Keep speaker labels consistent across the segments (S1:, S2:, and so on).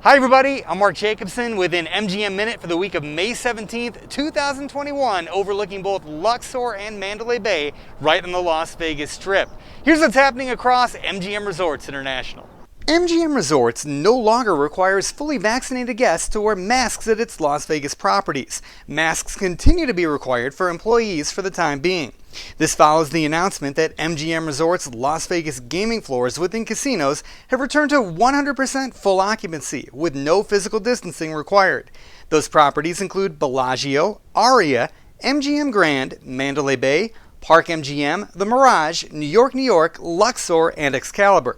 S1: Hi everybody, I'm Mark Jacobson with an MGM Minute for the week of May 17th, 2021, overlooking both Luxor and Mandalay Bay, right on the Las Vegas Strip. Here's what's happening across MGM Resorts International. MGM Resorts no longer requires fully vaccinated guests to wear masks at its Las Vegas properties. Masks continue to be required for employees for the time being. This follows the announcement that MGM Resorts' Las Vegas gaming floors within casinos have returned to 100% full occupancy with no physical distancing required. Those properties include Bellagio, Aria, MGM Grand, Mandalay Bay, Park MGM, The Mirage, New York, Luxor, and Excalibur.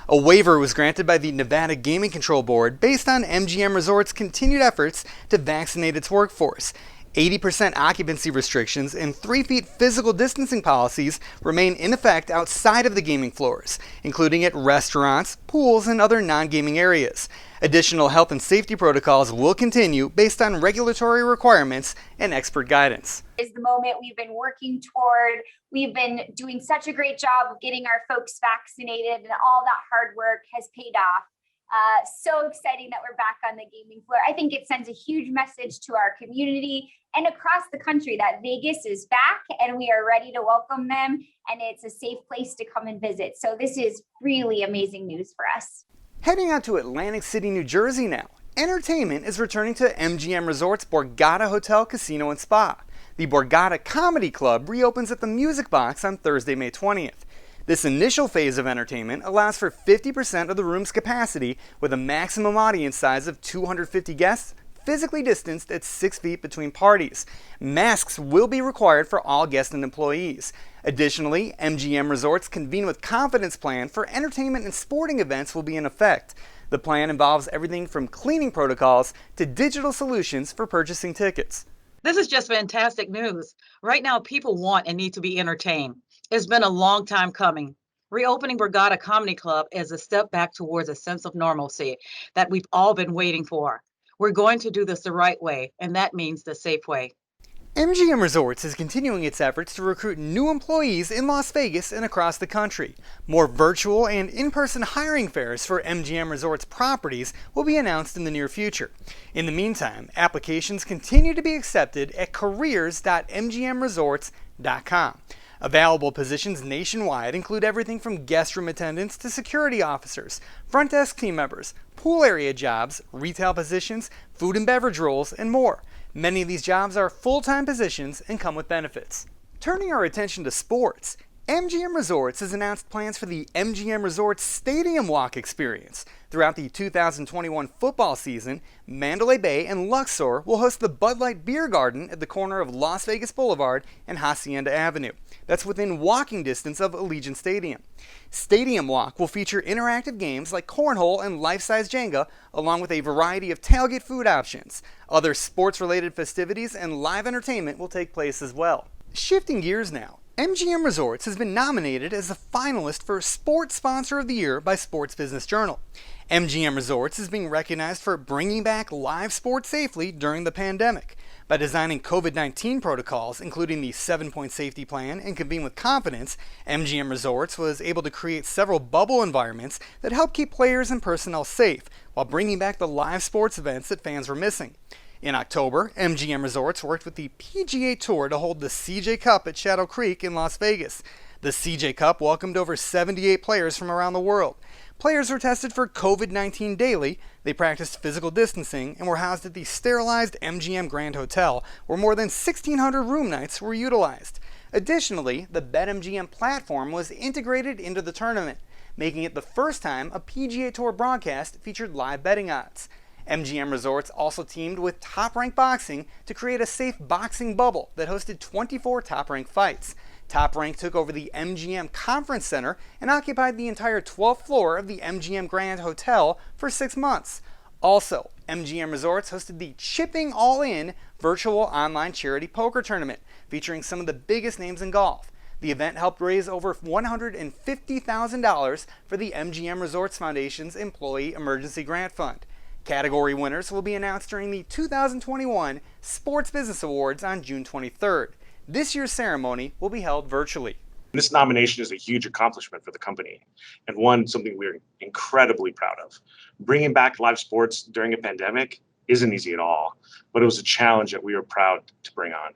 S1: A waiver was granted by the Nevada Gaming Control Board based on MGM Resorts' continued efforts to vaccinate its workforce. 80% occupancy restrictions and 3 feet physical distancing policies remain in effect outside of the gaming floors, including at restaurants, pools, and other non-gaming areas. Additional health and safety protocols will continue based on regulatory requirements and expert guidance.
S2: Is the moment we've been working toward. We've been doing such a great job of getting our folks vaccinated, and all that hard work has paid off. So exciting that we're back on the gaming floor. I think it sends a huge message to our community and across the country that Vegas is back and we are ready to welcome them, and it's a safe place to come and visit. So this is really amazing news for us.
S1: Heading out to Atlantic City, New Jersey now. Entertainment is returning to MGM Resorts Borgata Hotel, Casino and Spa. The Borgata Comedy Club reopens at the Music Box on Thursday, May 20th. This initial phase of entertainment allows for 50% of the room's capacity with a maximum audience size of 250 guests, physically distanced at 6 feet between parties. Masks will be required for all guests and employees. Additionally, MGM Resorts' Convene with Confidence plan for entertainment and sporting events will be in effect. The plan involves everything from cleaning protocols to digital solutions for purchasing tickets.
S3: This is just fantastic news. Right now, people want and need to be entertained. It's been a long time coming. Reopening Borgata Comedy Club is a step back towards a sense of normalcy that we've all been waiting for. We're going to do this the right way, and that means the safe way.
S1: MGM Resorts is continuing its efforts to recruit new employees in Las Vegas and across the country. More virtual and in-person hiring fairs for MGM Resorts properties will be announced in the near future. In the meantime, applications continue to be accepted at careers.mgmresorts.com. Available positions nationwide include everything from guest room attendants to security officers, front desk team members, pool area jobs, retail positions, food and beverage roles, and more. Many of these jobs are full-time positions and come with benefits. Turning our attention to sports, MGM Resorts has announced plans for the MGM Resorts Stadium Walk experience. Throughout the 2021 football season, Mandalay Bay and Luxor will host the Bud Light Beer Garden at the corner of Las Vegas Boulevard and Hacienda Avenue. That's within walking distance of Allegiant Stadium. Stadium Walk will feature interactive games like cornhole and life-size Jenga, along with a variety of tailgate food options. Other sports-related festivities and live entertainment will take place as well. Shifting gears now, MGM Resorts has been nominated as a finalist for Sports Sponsor of the Year by Sports Business Journal. MGM Resorts is being recognized for bringing back live sports safely during the pandemic. By designing COVID-19 protocols, including the 7-point safety plan and Convene with Confidence, MGM Resorts was able to create several bubble environments that help keep players and personnel safe while bringing back the live sports events that fans were missing. In October, MGM Resorts worked with the PGA Tour to hold the CJ Cup at Shadow Creek in Las Vegas. The CJ Cup welcomed over 78 players from around the world. Players were tested for COVID-19 daily, they practiced physical distancing, and were housed at the sterilized MGM Grand Hotel, where more than 1,600 room nights were utilized. Additionally, the BetMGM platform was integrated into the tournament, making it the first time a PGA Tour broadcast featured live betting odds. MGM Resorts also teamed with Top Rank Boxing to create a safe boxing bubble that hosted 24 Top Rank fights. Top Rank took over the MGM Conference Center and occupied the entire 12th floor of the MGM Grand Hotel for 6 months. Also, MGM Resorts hosted the Chipping All In virtual online charity poker tournament, featuring some of the biggest names in golf. The event helped raise over $150,000 for the MGM Resorts Foundation's Employee Emergency Grant Fund. Category winners will be announced during the 2021 Sports Business Awards on June 23rd. This year's ceremony will be held virtually.
S4: This nomination is a huge accomplishment for the company and something we're incredibly proud of. Bringing back live sports during a pandemic isn't easy at all, but it was a challenge that we were proud to bring on.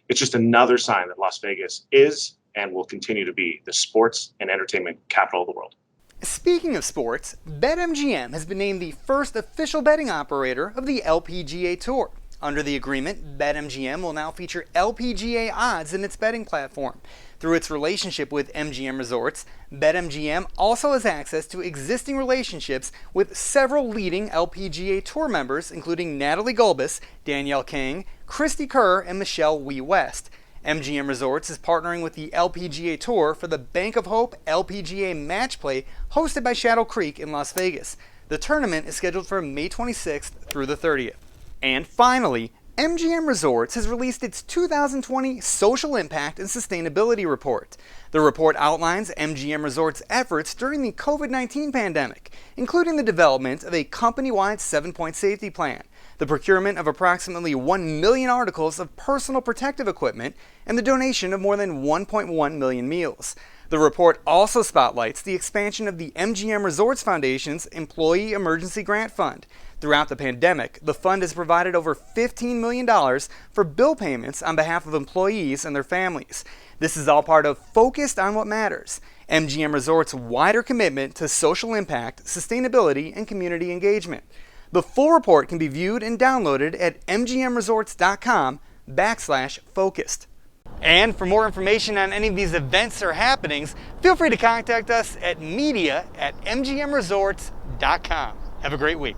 S4: It's just another sign that Las Vegas is and will continue to be the sports and entertainment capital of the world.
S1: Speaking of sports, BetMGM has been named the first official betting operator of the LPGA Tour. Under the agreement, BetMGM will now feature LPGA odds in its betting platform. Through its relationship with MGM Resorts, BetMGM also has access to existing relationships with several leading LPGA Tour members, including Natalie Gulbis, Danielle King, Christy Kerr, and Michelle Wee West. MGM Resorts is partnering with the LPGA Tour for the Bank of Hope LPGA Match Play hosted by Shadow Creek in Las Vegas. The tournament is scheduled for May 26th through the 30th. And finally, MGM Resorts has released its 2020 Social Impact and Sustainability Report. The report outlines MGM Resorts' efforts during the COVID-19 pandemic, including the development of a company-wide 7-point safety plan, the procurement of approximately 1 million articles of personal protective equipment, and the donation of more than 1.1 million meals. The report also spotlights the expansion of the MGM Resorts Foundation's Employee Emergency Grant Fund. Throughout the pandemic, the fund has provided over $15 million for bill payments on behalf of employees and their families. This is all part of Focused on What Matters, MGM Resorts' wider commitment to social impact, sustainability, and community engagement. The full report can be viewed and downloaded at mgmresorts.com/focused. And for more information on any of these events or happenings, feel free to contact us at media@mgmresorts.com. Have a great week.